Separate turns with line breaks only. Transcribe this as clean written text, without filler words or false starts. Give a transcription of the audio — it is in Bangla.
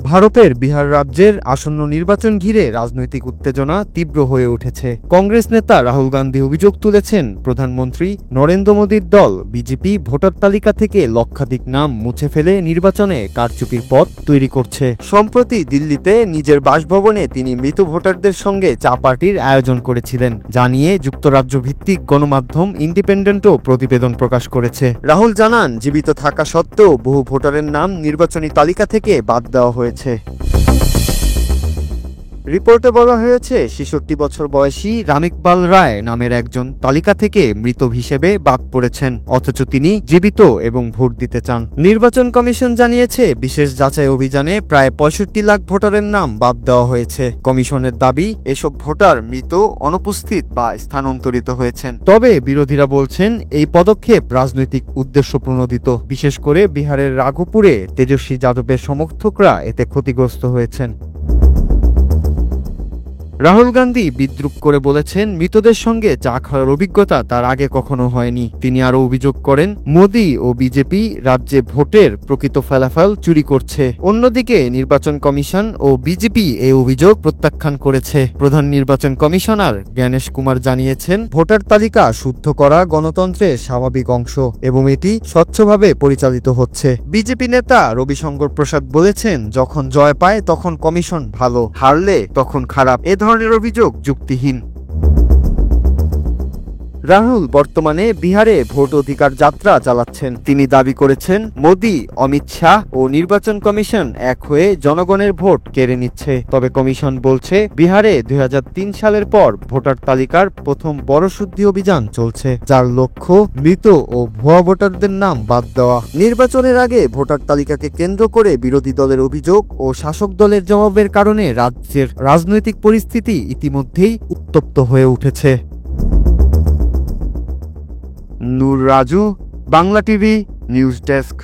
ভারতের বিহার রাজ্যের আসন্ন নির্বাচন ঘিরে রাজনৈতিক উত্তেজনা তীব্র হয়ে উঠেছে। কংগ্রেস নেতা রাহুল গান্ধী অভিযোগ তুলেছেন, প্রধানমন্ত্রী নরেন্দ্র মোদীর দল বিজেপি ভোটার তালিকা থেকে লক্ষাধিক নাম মুছে ফেলে নির্বাচনে কারচুপির পথ তৈরি করছে। সম্প্রতি দিল্লিতে নিজের বাসভবনে তিনি মৃত ভোটারদের সঙ্গে চা পার্টির আয়োজন করেছিলেন, যা নিয়ে যুক্তরাজ্য ভিত্তিক গণমাধ্যম ইন্ডিপেন্ডেন্টও প্রতিবেদন প্রকাশ করেছে। রাহুল জানান, জীবিত থাকা সত্ত্বেও বহু ভোটারের নাম নির্বাচনী তালিকা থেকে বাদ দেওয়া হয়েছে। রিপোর্টে বলা হয়েছে, ৬৬ বছর বয়সী রামিকপাল রায় নামের একজন তালিকা থেকে মৃত হিসেবে বাদ পড়েছেন, অথচ তিনি জীবিত এবং ভোট দিতে চান। নির্বাচন কমিশন জানিয়েছে, বিশেষ যাচাই অভিযানে প্রায় ৬৫ লাখ ভোটারের নাম বাদ দেওয়া হয়েছে। কমিশনের দাবি, এসব ভোটার মৃত, অনুপস্থিত বা স্থানান্তরিত হয়েছেন। তবে বিরোধীরা বলছেন, এই পদক্ষেপ রাজনৈতিক উদ্দেশ্য প্রণোদিত। বিশেষ করে বিহারের রাঘোপুরে তেজস্বী যাদবের সমর্থকরা এতে ক্ষতিগ্রস্ত হয়েছেন। রাহুল গান্ধী বিদ্রুপ করে বলেছেন, মৃতদের সঙ্গে চা খাওয়ার অভিজ্ঞতা তার আগে কখনো হয়নি। তিনি আরও অভিযোগ করেন, মোদী ও বিজেপি রাজ্যে ভোটের প্রকৃত ফলাফল চুরি করছে। অন্যদিকে নির্বাচন কমিশন ও বিজেপি এই অভিযোগ প্রত্যাখ্যান করেছে। প্রধান নির্বাচন কমিশনার জ্ঞানেশ কুমার জানিয়েছেন, ভোটার তালিকা শুদ্ধ করা গণতন্ত্রের স্বাভাবিক অংশ এবং এটি স্বচ্ছভাবে পরিচালিত হচ্ছে। বিজেপি নেতা রবিশঙ্কর প্রসাদ বলেছেন, যখন জয় পায় তখন কমিশন ভালো, হারলে তখন খারাপ। এ ধরনের অভিযোগ যুক্তিহীন। রাহুল বর্তমানে বিহারে ভোট অধিকার যাত্রা চালাচ্ছেন। তিনি দাবি করেছেন, মোদী, অমিত শাহ ও নির্বাচন কমিশন এক হয়ে জনগণের ভোট কেড়ে নিচ্ছে। তবে কমিশন বলছে, বিহারে ২০০৩ সালের পর ভোটার তালিকার প্রথম বড় শুদ্ধি অভিযান চলছে, যার লক্ষ্য মৃত ও ভুয়া ভোটারদের নাম বাদ দেওয়া। নির্বাচনের আগে ভোটার তালিকাকে কেন্দ্র করে বিরোধী দলের অভিযোগ ও শাসক দলের জবাবের কারণে রাজ্যের রাজনৈতিক পরিস্থিতি ইতিমধ্যেই উত্তপ্ত হয়ে উঠেছে। Noor Raju, Bangla TV news desk.